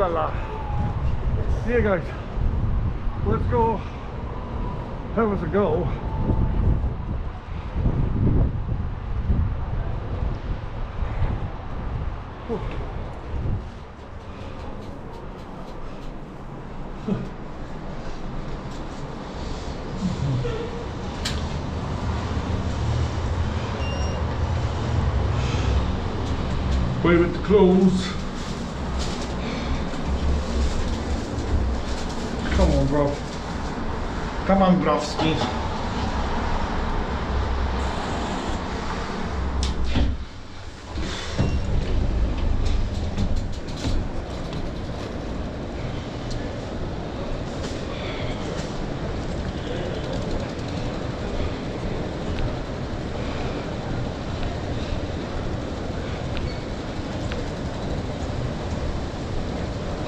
la. Yeah, guys, let's go have us a go. Wait a minute to close. Come on, bro. Come on, Brovski.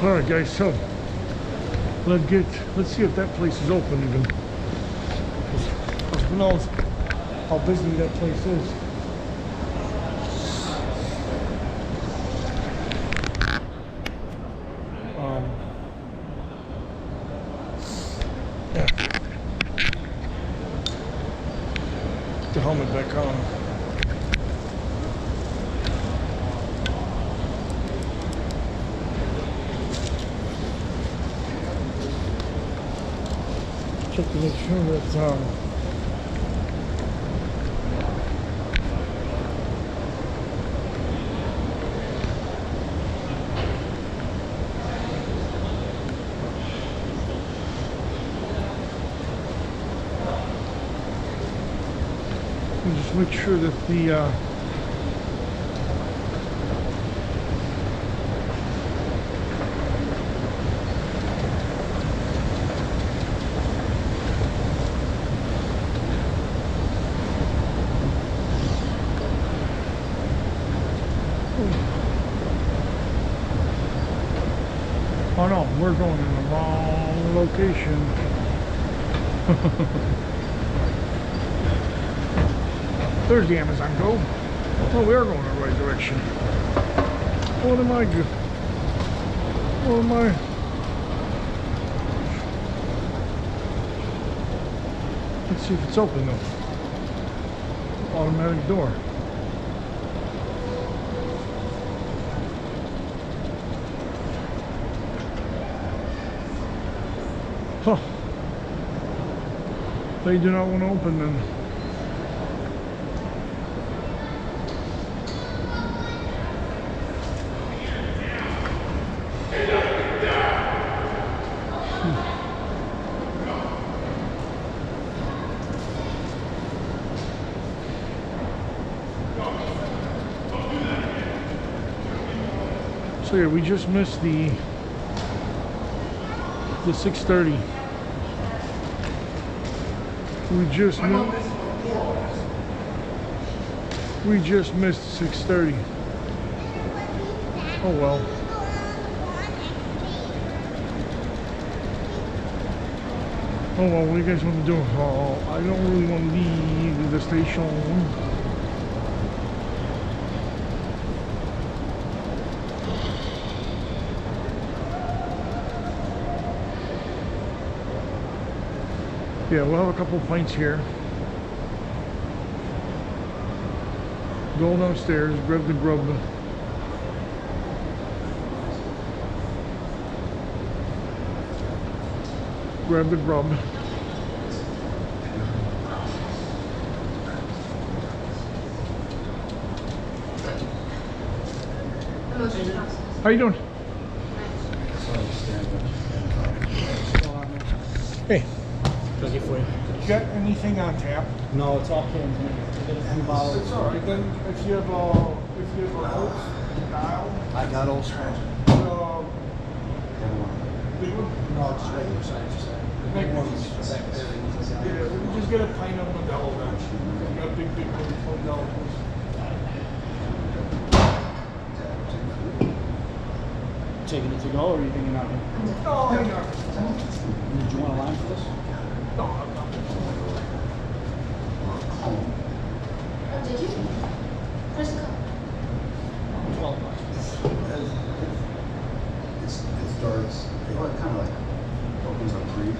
All right, guys. So let's see if that place is open even. Who knows how busy that place is. Yeah. Put the helmet back on. Check to make sure that just make sure that the oh no, we're going in the wrong location. There's the Amazon Go. Oh, we are going in the right direction. What am I doing? What am I? Let's see if it's open though. Automatic door. Huh. They do not want to open then. So yeah, we just missed the 6:30. We just missed 6:30. Oh well. Oh well, what do you guys want to do? Oh, I don't really want to leave the station. Yeah, we'll have a couple of pints here. Go downstairs, grab the grub. Grab the grub. How you doing? Hey. For you. You got anything on tap? No, it's all cans. A few bottles. It's alright. Then if you have a Oaks dial. I got old school. Big one? No, just regular size. Big ones. Yeah, we can just get a pint of Modelo then. We got big ones, Modelo ones. Taking it to go, or are you thinking out here? No, hang on. Did you want a line for this? No, I'm not. Oh, did you? Where's the cup? $12. It's Well, it kind of like opens up brief.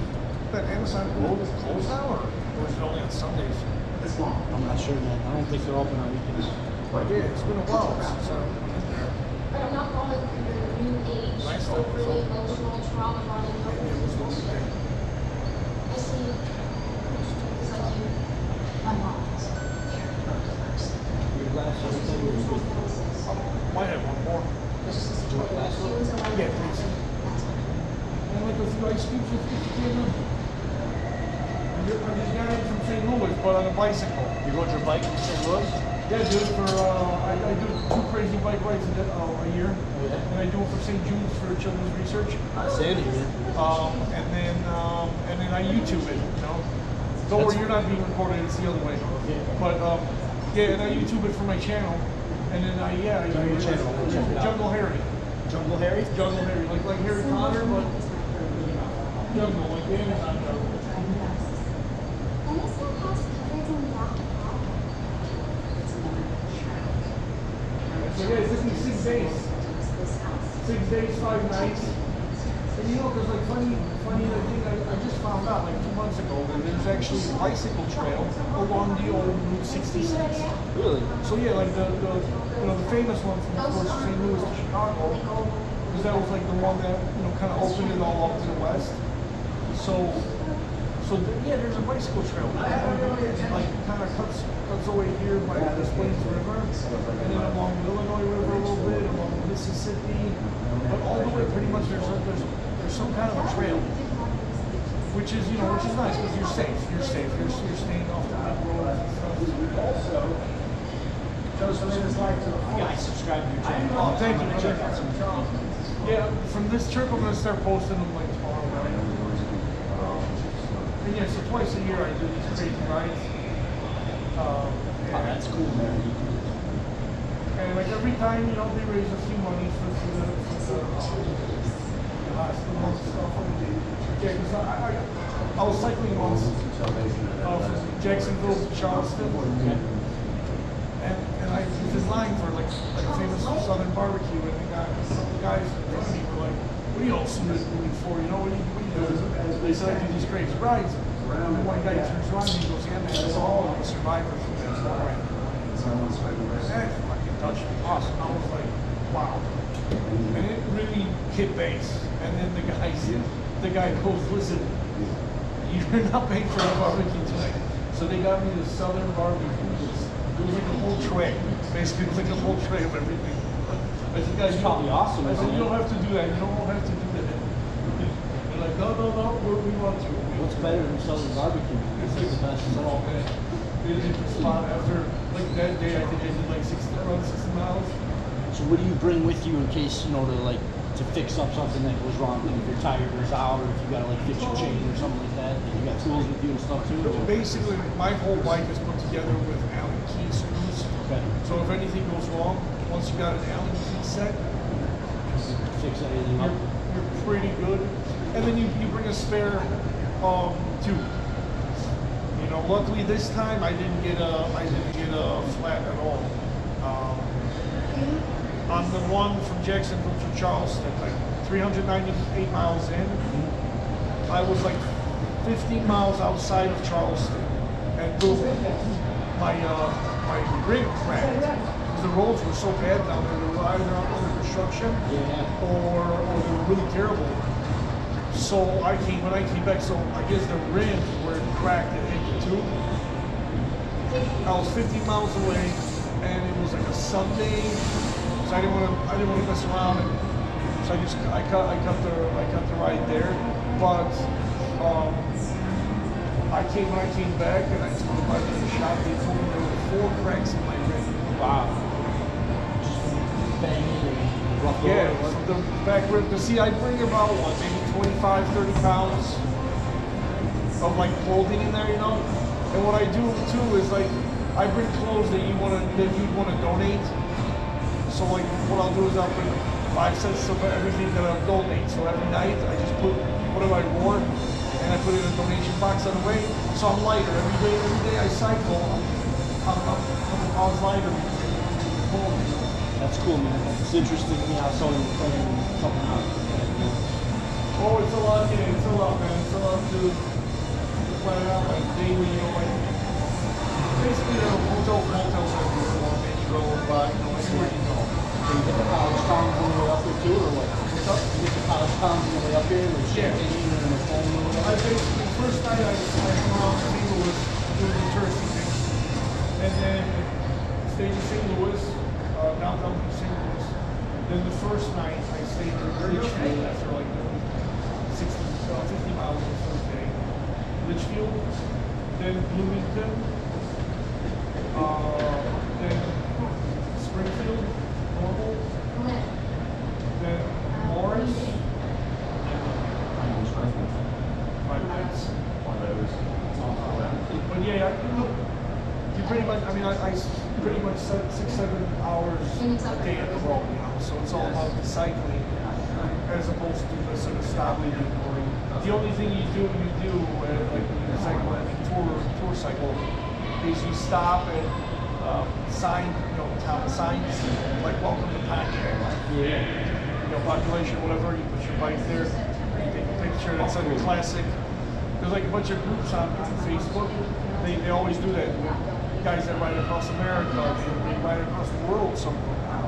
That Amazon Gold is closed now, or is it only on Sundays? It's long. I'm not sure, man. I don't think they're open on weekends. Yeah, it's been a while since I've been in there. But I'm not going through your new age, Nice though. overly emotional trauma running up. Maybe it was the weekend. I see, it's like you, my mom is a very broken person. Your glass, everything is good. Might have one more. Yeah, please. And like a few ice cubes if you can. I just got in from St. Louis, but on a bicycle. You rode your bike in St. Louis? Yeah, dude, I do 2 crazy bike rides a year. Oh, yeah? And I do it for St. Jude's for Children's Research. Sandy, man. And then I YouTube it, you know. Don't worry, you're not being recorded, it's the other way. Okay. But yeah, and I YouTube it for my channel. And then I Your channel? Jungle Harry. Jungle Harry? Jungle Harry, like Harry Potter, but jungle, like the Amazon jungle. And this one has coverage on the back. So yeah, it took me 6 days. 6 days, 5 nights. And you know, because like funny thing I just found out like 2 months ago that there's actually a bicycle trail along the old Route 66. Really? So yeah, like the famous one from of course St. Louis to Chicago, because that was like the one that kind of opened it all up to the west. Yeah, there's a bicycle trail. Like kind of cuts away here by the Plains River, and then along the Illinois River a little bit, along the Mississippi, but all the way pretty much there's some kind of a trail, which is nice because you're safe. You're staying off the big roads and stuff. Yeah, I subscribe to your channel. Oh, thank you. I'm gonna check out some. Yeah, from this trip I'm gonna start posting them like tomorrow night. And yeah, so twice a year I do these crazy rides. Oh, that's cool, man. And like every time, they raise a few money for the hospital and stuff. Yeah, because I was cycling once from Jacksonville to Charleston. And I was in line for like a famous Southern barbecue, and the guys in front of me were like, "What are you all suited for? What do you do?" They said, "I do these crazy rides." And then one guy turns around and he goes, "Yeah, man, it's all the survivors from that story." That fucking touched me. Awesome. I was like, wow. And it really hit base. And then the guy goes, "Listen, you're not paying for the barbecue tonight." So they got me the Southern barbecue. It was like a whole tray. Basically, it was like a whole tray of everything. I said, "Guys, It's probably awesome. I said, "You don't have to do that. You don't have to do that." They're like, "No, we want to." What's better than Southern barbecue? It's It's like the best. oh man. It hit the spot after like that day. I think I did like around 60 miles. So what do you bring with you in case, to fix up something that goes wrong? Like if your tire goes out, or if you gotta fix your chain or something like that? You got tools with you and stuff too? Or? Basically, my whole bike is put together with Allen key screws. Okay. So if anything goes wrong, once you got an Allen key set, Fix anything up? you're pretty good. And then you bring a spare tube. Luckily this time I didn't get a flat at all. On the one from Jacksonville to Charleston, like 398 miles in, I was like 15 miles outside of Charleston, and boom, my rim cracked. Because the roads were so bad down there, they were either under construction Yeah. or they were really terrible. So when I came back, so I guess the rims were cracked and hit the tube. I was 15 miles away, and it was like a Sunday, so I didn't want to mess around, and so I cut the ride there. But when I came back and I told them I was in the shop, they told me there were 4 cracks in my rim. Wow. Just banging and rough Yeah, road. so the back rim. But see, I bring about maybe 25, 30 pounds of like clothing in there, And what I do too is like I bring clothes that you'd want to donate. So like what I'll do is I'll bring 5 sets of everything that I'll donate. So every night I just put whatever I wore and I put it in a donation box on the way. So I'm lighter every day I cycle. I'm a pounds lighter. That's cool, man. It's interesting to me how someone can plan something out. Oh, it's a lot, yeah, it's a lot, man. It's a lot to plan out like daily, you know, like basically there are hotels everywhere along any road, but you know, anywhere you go. So you get the college towns on the way up here too, or what? What's up? You get the college towns on the way up here, like Yeah. Champaign and Macomb or I whatever? basically, first night I come around St. Louis doing the touristy thing. And then stayed in St. Louis, downtown St. Louis. Then the first night I stayed in Litchfield after like 50 miles the first day. Litchfield, then Bloomington, then Springfield, Normal, then Morris, 5 minutes. But yeah, you pretty much, I mean, I pretty much 6-7 hours a day at the road, you know, so it's all about the cycling as opposed to the sort of stopping and going. The only thing you do like when you cycle, tour cycle, is you stop at town signs, like welcome to Pontiac. Yeah. You know, population, whatever, you put your bike there, you take a picture, that's like a classic. There's like a bunch of groups on Facebook, they always do that. Guys that ride across America, they ride across the world, some of them now.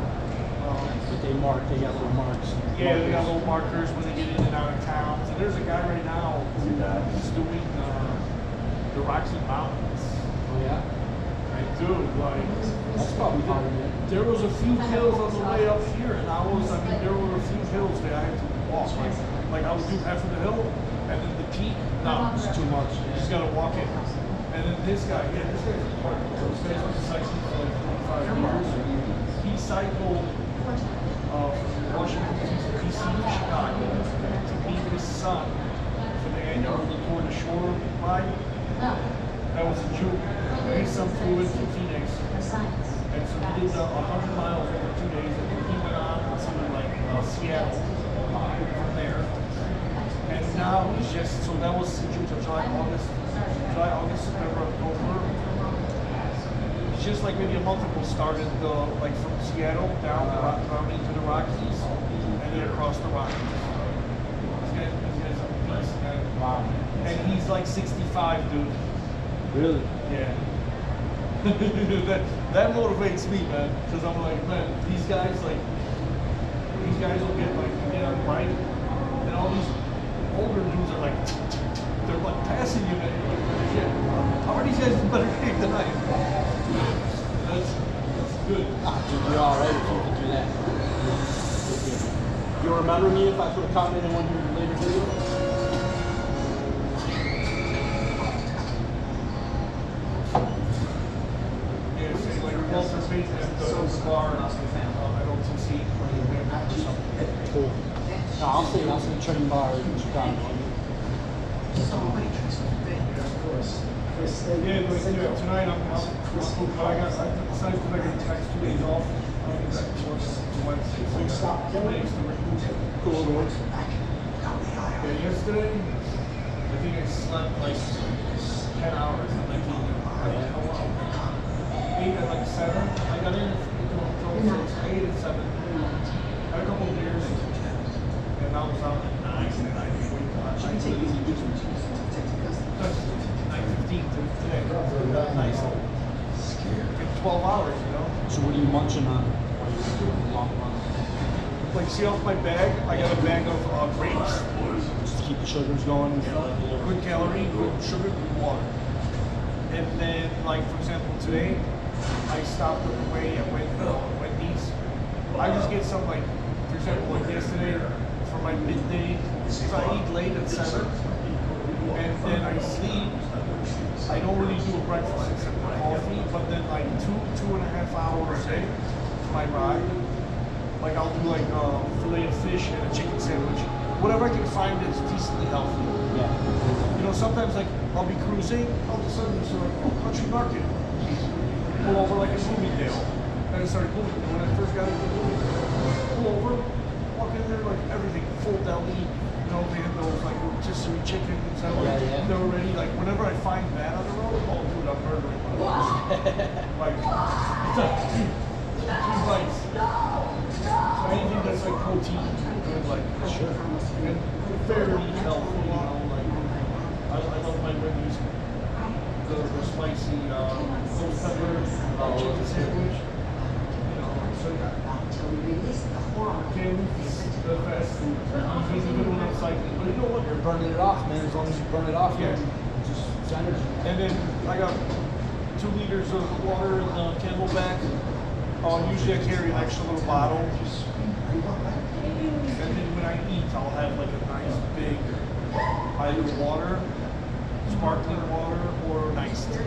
But they got little marks. Yeah, they got little markers when they get in and out of towns. And there's a guy right now who's doing the Rocky Mountains. Oh yeah? Right, dude, like, That's probably hard, man. there was a few hills on the way up here, and there were a few hills that I had to walk. Like I would do half of the hill, and then the peak, no, It's too much. you just gotta walk it. And then this guy's hard. This guy's been cycling for like 45 years. He cycled from Washington, D.C. to Chicago to meet his son for the annual Tour de Shore ride. That was in June. His son flew in from Phoenix. And so he did 100 miles over 2 days, and then he went on to like Seattle from there. And now he's just, so that was June, July, August, September, October. It's just like maybe a month ago started like from Seattle down into the Rockies and then across the Rockies. This guy's a beast, man. Wow. And he's like 65, dude. Really? Yeah. that motivates me, man. Because I'm like, man, these guys will get on a bike, and all these older dudes are like, they're like passing you, man. You're like, shit, how are these guys in better shape than I am? That's good. You're all right if you can do that. You'll remember me if I put a comment in one of your later videos? Yeah, say like Walter Payton at the bar at OTC or something. Cool. No, I'll say train bar in Chicago. Yeah, but tonight I'm but I decided because I got text 2 days off. I'll be back to work Wednesday. So I got 2 days to recoup. Cool. Yeah, yesterday, I think I slept like 10 hours and like 8 at like 7. I got in until 6. I ate at 7. Had a couple of beers. And I was out at 9 and I didn't wake up. I didn't 9:15 today. Nice. 12 hours, you know? So what are you munching on while you're doing the long run? Like, see off my bag, I got a bag of grapes. Just to keep the sugars going? Good calorie, good sugar, good water. And then, like, for example, today, I stopped on the way at Wendy's. I just get some, like, for example, like yesterday, for my midday, so I eat late at 7, and then I sleep. I don't really do a breakfast except for coffee, but then like 2.5 hours for my ride. Like I'll do like a fillet of fish and a chicken sandwich. Whatever I can find that's decently healthy. Yeah. You know, sometimes like I'll be cruising, all of a sudden there's like, oh, Country Market. Pull over like a Bloomingdale. And I started Bloomingdale when I first got into Bloomingdale. Pull over, walk in there, like everything, full deli. You know, they had those like rotisserie chickens. Yeah. They're already like, whenever I find that on the road, oh dude, I'm murdering myself. Like, two bites. So anything that's like protein, good, like, Sure. and fair very healthy, you know, like, I love my Wendy's, the spicy, ghost pepper, chicken sandwich, you know, so yeah. Candy, the fast food, usually the good one I'm cycling, but you know what? You're burning it off, man. As long as you burn it off, Yeah. just it's energy. And then I got 2 liters of water in the Camelback. Usually I carry an extra little bottle. And then when I eat, I'll have like a nice big either water, sparkling water, or an iced tea.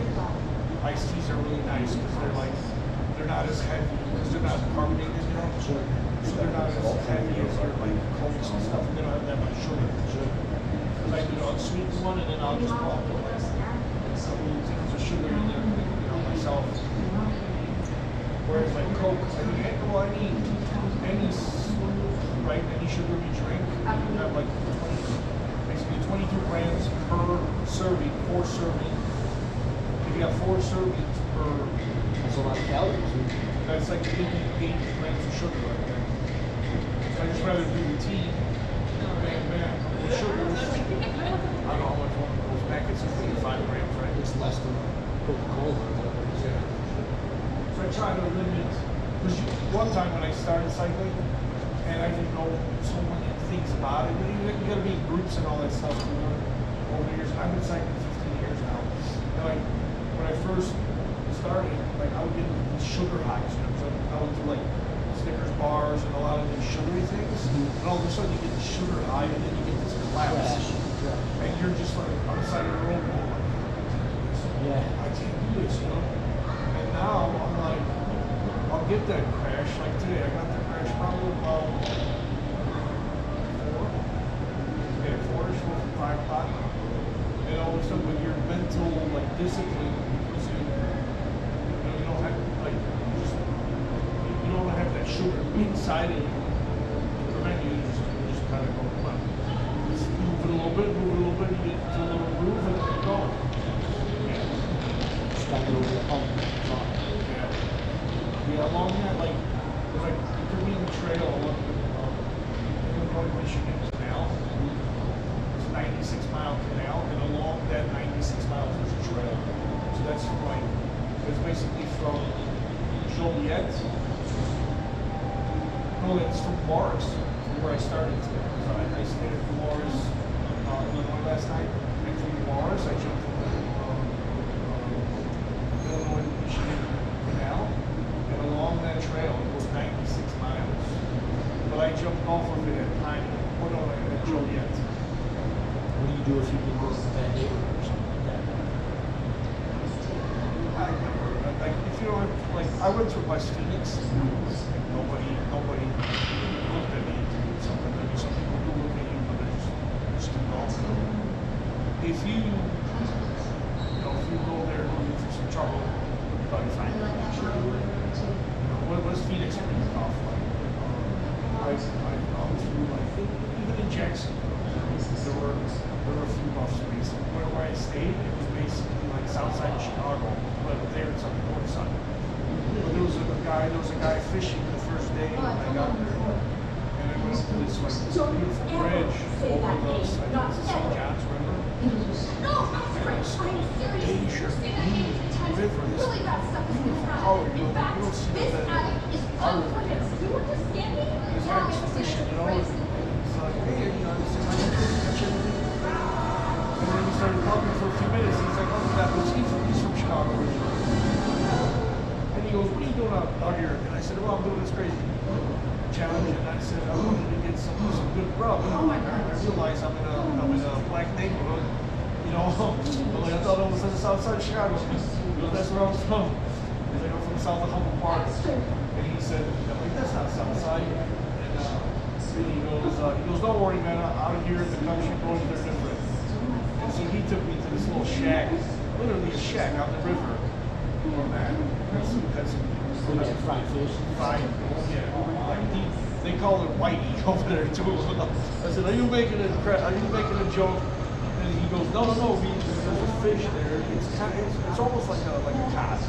Iced teas are really nice because they're not as heavy because they're not carbonated, you know. Sure. So they're not as heavy as your like Cokes and stuff. They don't have that much sugar. Sure. Because I do a sweet one and then I'll just put like some things of sugar in there, you know, myself. Whereas like Coke, I mean, well, any sugary drink, you have like 22 grams per serving, 4 servings. If you have 4 servings per, That's a lot of calories. that's like 8 grams of sugar right there. So I just rather do the tea, bam, with sugar. I don't know how much one of those packets is, 5 grams, right? It's less than Coca-Cola or whatever it is. Yeah. So I try to limit, because one time when I started cycling, and I didn't know so many things about it, but you gotta be in groups and all that stuff over the years. I've been cycling 15 years now. And like, when I first started, like I would get these sugar highs, you know, so I would do like Snickers bars and a lot of these sugary things, and all of a sudden you get this sugar high, and then you get this collapse, and you're just like on the side of the road going like, Yeah. I can't do this, you know? And now I'm like, I'll get that crash. Like today, I got the crash probably about 4. Yeah, 4-ish, 5 o'clock. And all of a sudden, with your mental like discipline, because you don't have like you don't have that sugar inside of you to prevent you. You just kind of go, come on, just move it a little bit, you get to a little groove, and then you go. Just got to go over the pump. Yeah, along that, like, you could be on the trail along the Illinois, Michigan Canal. It's a 96-mile canal, and along that 96 miles there's a trail. So that's like, it's basically from Joliet. No, it's from Morris, from where I started today. So I stayed at Morris, Illinois last night, and from Morris I jumped from the Illinois, Michigan Canal. And along that trail, it was 96 miles. But I jumped off of it at Pints, at Joliet. What do you do if you get close to that neighborhood or something like that? Like, if you don't, like, I went through West Phoenix. Nobody looked at me. Maybe some people do look at you, but they just keep going. If you go there looking for some trouble, you'll probably find it. West Phoenix is pretty tough. I've gone through, like, even in Jacksonville, there were a few rough streets. Where I stayed, it was basically like south side of Chicago, but there it's on the north side. But there was a guy fishing the first day when I got there, and I went up to this like beautiful bridge over the St. John's River. Asia River, this beautiful color, you don't see that our river. This guy was fishing, you know, he's like, hey, you know, this is my fishing. And then we started talking for a few minutes. He's like, oh, that was he's from Chicago originally. And he goes, what are you doing out here? And I said, well, I'm doing this crazy challenge. And I said, I wanted to get some good grub. And I'm like, I realize I'm in a black neighborhood. You know, but like I thought it was on the south side of Chicago. That's where I was from. He's like, I'm from south of Humboldt Park. And he said, I'm like, that's not south side. And he goes, don't worry, man. Out here in the country, roads are different. And so he took me to this little shack, literally a shack out the river. Oh man, that's Fried fish. fried. Yeah, like they call it whitey over there too. I said, are you making a joke? And he goes, no, there's a fish there. It's almost like a cod.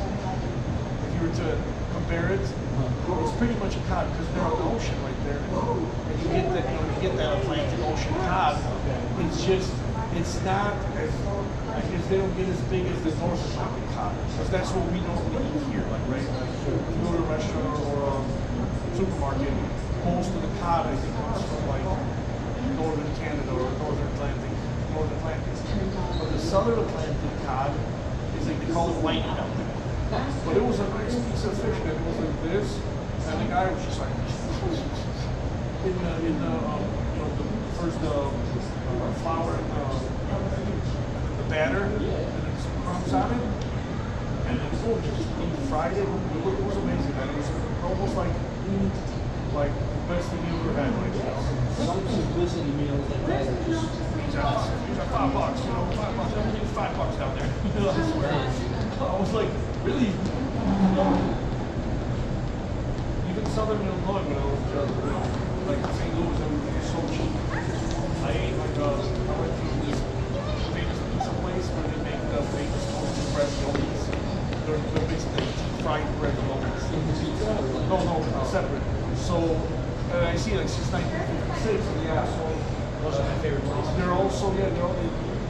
If you were to compare it, it's pretty much a cod because they're on the ocean right there, and you get that, you get that Atlantic Ocean cod. It's just, it's not as, I guess they don't get as big as the North Atlantic cod because that's what we normally eat here. Like, right, like if you go to a restaurant or a supermarket, most of the cod I think comes from like northern Canada or northern Atlantic. But the southern Atlantic cod is like they call it whitey down there. But it was a nice piece of fish that was like this, and the guy was just like in the you know the first flour and the batter, and then some crumbs on it, and then boom, just fried it. It was amazing, man. It was almost like the best thing you ever had. Like, you know. Some simplicity meals like that are just. These are $5, you know, $5. Everything's $5 down there. You know, I swear. I was like, really? Even Southern Illinois when I was like St. Louis, everything was so cheap. I ate I went to this famous pizza place where they make the famous toasted raviolis. They're basically fried raviolis. No, separate. So, I see like since 1956, yeah, so. Those are my favorite places. They're also, they're all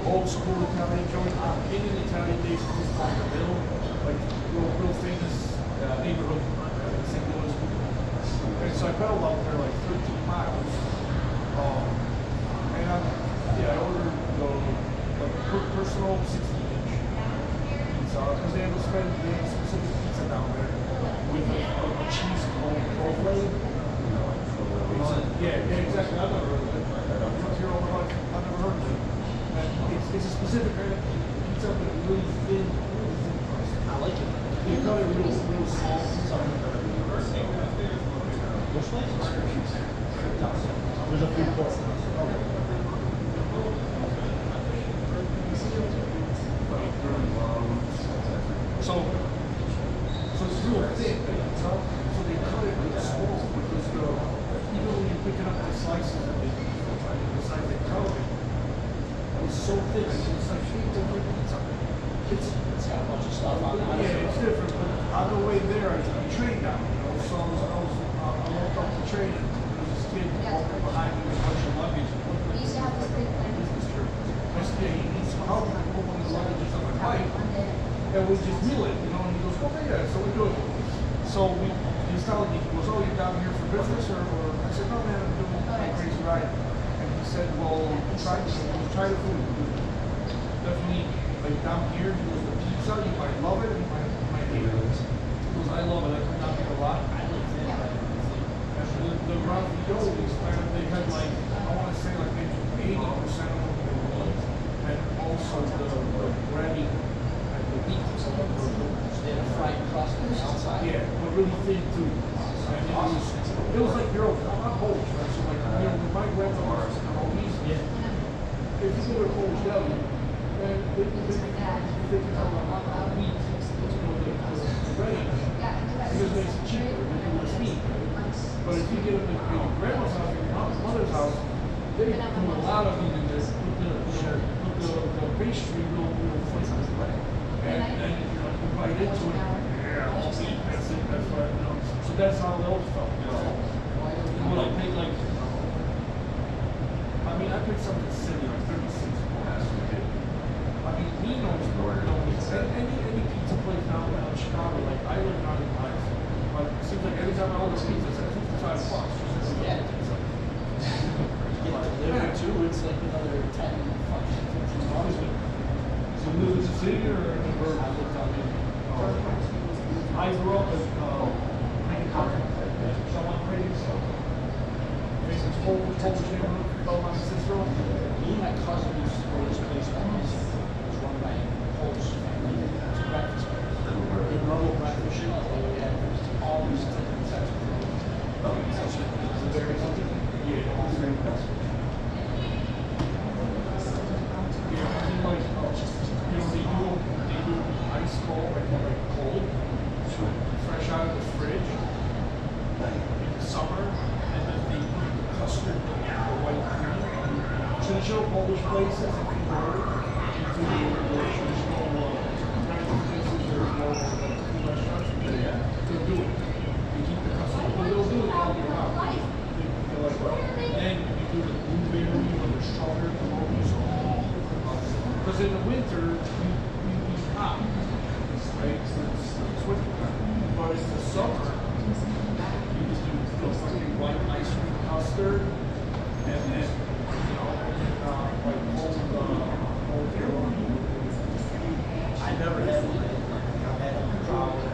old school Italian joint, in an Italian day school on the middle, like real famous neighborhood in St. Louis. And so I pedaled out there like 13 miles. And I ordered the personal 16-inch pizza because they have a specific pizza down there with a cheese called blade. Yeah, exactly. I've never heard of it. I've never heard of it. And it's a specific kind of pizza, but really thin crust. I like it. They cut it real small. Which place? There's a food court. So it's real thick, so they cut it real small because even when you're picking up the slices of it, the size they cut it, it's so thick. It's like different pizza. It's got a bunch of stuff on it. Yeah, it's different. But on the way there, I took a train down. You know, so I walked off the train and there was this kid walking behind me with a bunch of luggage. We used to have this big thing. I said, yeah, he needs some help. I put one of the luggages on my bike. And we just wheel it, you know, and he goes, okay, yeah, so we do it. So he's telling me, he goes, oh, you're down here for business, or I said, no, man, I'm doing a crazy ride. And he said, well, try the food. Definitely, like down here, he goes, the pizza, you might love it, and you might hate it. He goes, I love it, I come down here a lot. I like it. And the raviolis, they had like, I want to say like maybe 80% of them were meat, and also the breading. They had a fried crust on the outside. Yeah, but really thin too. And it was like your not Polish, right? So like, you know, when my grandmother was in Polish, if you go to Polish deli, man, they can tell a lot of meat, you know, the breading, because it's cheaper than less meat. But if you get them at your grandma's house or your mother's house, they do a lot of meat in there. Put the pastry real flavor. And you bite into it, yeah, all meat, that's it, that's right, you know. So that's how those felt, you know. When I paid like, I mean, I paid something silly, like 36 bucks. I mean, he knows more, you know, any pizza place down in Chicago, like, I live out in Heights. But it seems like every time I order pizza, it's like 55 bucks. Just Yeah. Get it delivered too, it's like another 10, 15 dollars. So you live in the city or in the suburbs? I lived down in I grew up in Green Park, someone crazy, so it's Polish neighborhood, Belmont and Cicero. Me and my cousin used to go to this place once. It was run by a Polish family. It was a breakfast place. They run a breakfast shop. They had all these different types of food. It's a very something. Yeah, it's very impressive. Yeah, I mean, like, you know, they do ice cold, like cold, fresh out of the fridge in the summer, and then they put custard in the white cream. Traditional Polish places, if you go into the traditional French places, there's no too much restaurants to do it. They keep the customer, but they'll do it all year round. They're like, and then you do the blueberry or the strawberry canopies, because in the winter, you eat hot, right? So it's winter time. But in the summer, you just do the fucking white ice cream custard, and then, you know, like cold air. I never had it. I've had a problem with it.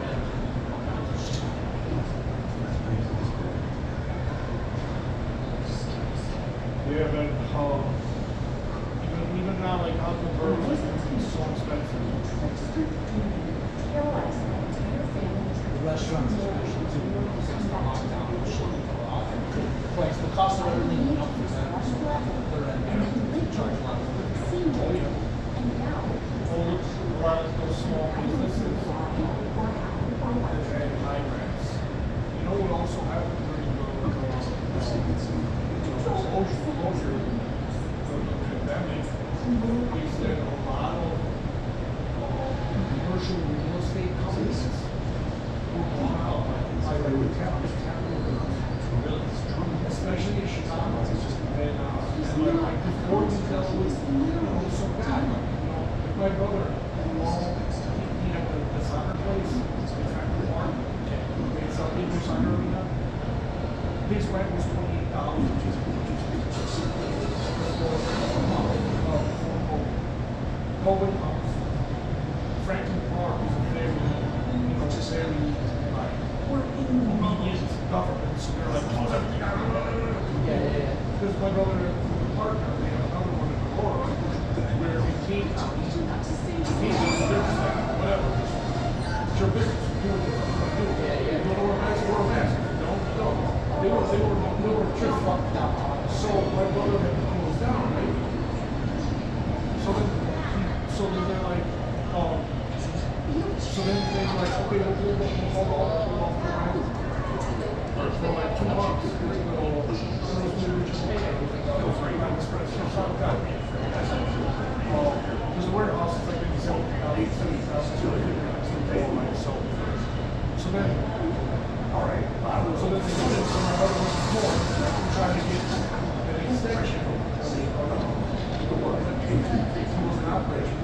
Yeah, but even now, like Uncle Burger is so expensive. The restaurants, especially too, since the lockdown, price, the cost of everything went up for them. So they're at charge a lot of Oh yeah. Well, a lot of those small businesses that had high rents. You know what also happened during the closure of the pandemic is that a lot of commercial real estate companies were bought out by the capital, especially in Chicago. And like before retail was so bad. My brother, he had the soccer place, the factory park. It's a big soccer arena. His rent was $28. COVID comes. Franklin Park is a very, just very like obedient government. So they're like, close everything out. Yeah. Because my brother, the partner, they have another one in Aurora, where it came out. Whatever. It's your business. You do what you do. You don't wear a mask, wear a mask. Don't. They were just fucked up. So my brother had to close down, right? So then they're like, so then they're like, okay, we'll hold off the rent for like 2 months. Because the warehouse is like maybe $70,000, so then, all right, so then they did it, so my brother was more trying to get an extension of the work that he was an operator.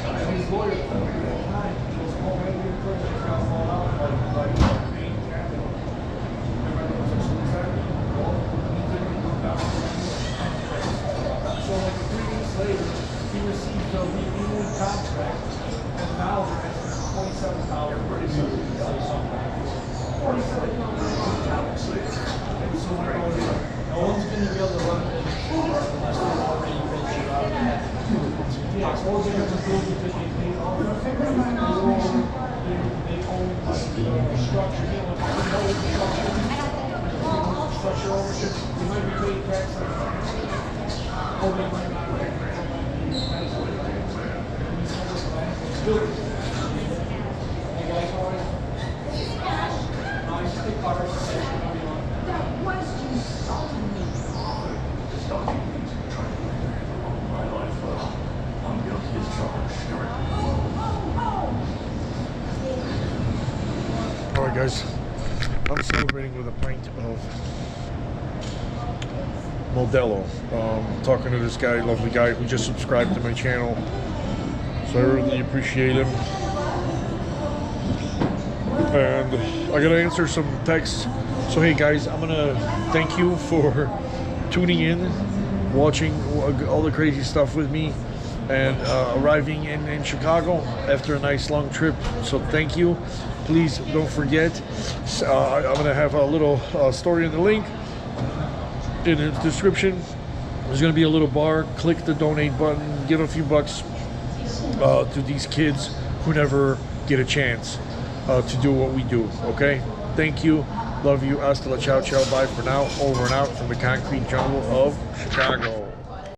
And his lawyer told me at that time, he goes, oh man, your project got fall out like main capital. And my brother was like, so exactly, well, he didn't come down. So like 3 weeks later, he received a renewed contract, and now they're at $27 pretty soon. $47. And so my brother, No one's going to be able to run it unless they're already rich or out. yeah, all they have to do is because they own the structure, you know, structure ownership, you might be paying tax on it. Or they might not. Still, Hey guys, how are you? Nice, big car. That was just salting me. all right, guys, I'm celebrating with a pint of Modelo. Talking to this guy, lovely guy who just subscribed to my channel, so I really appreciate him. And I gotta answer some texts. So hey guys, I'm gonna thank you for tuning in, watching all the crazy stuff with me, and arriving in Chicago after a nice long trip. So thank you. Please don't forget, I'm gonna have a little story in the link in the description. There's gonna be a little bar. Click the donate button, give a few bucks to these kids who never get a chance to do what we do. Okay, thank you, love you, hasta la ciao ciao, bye for now, over and out from the concrete jungle of Chicago.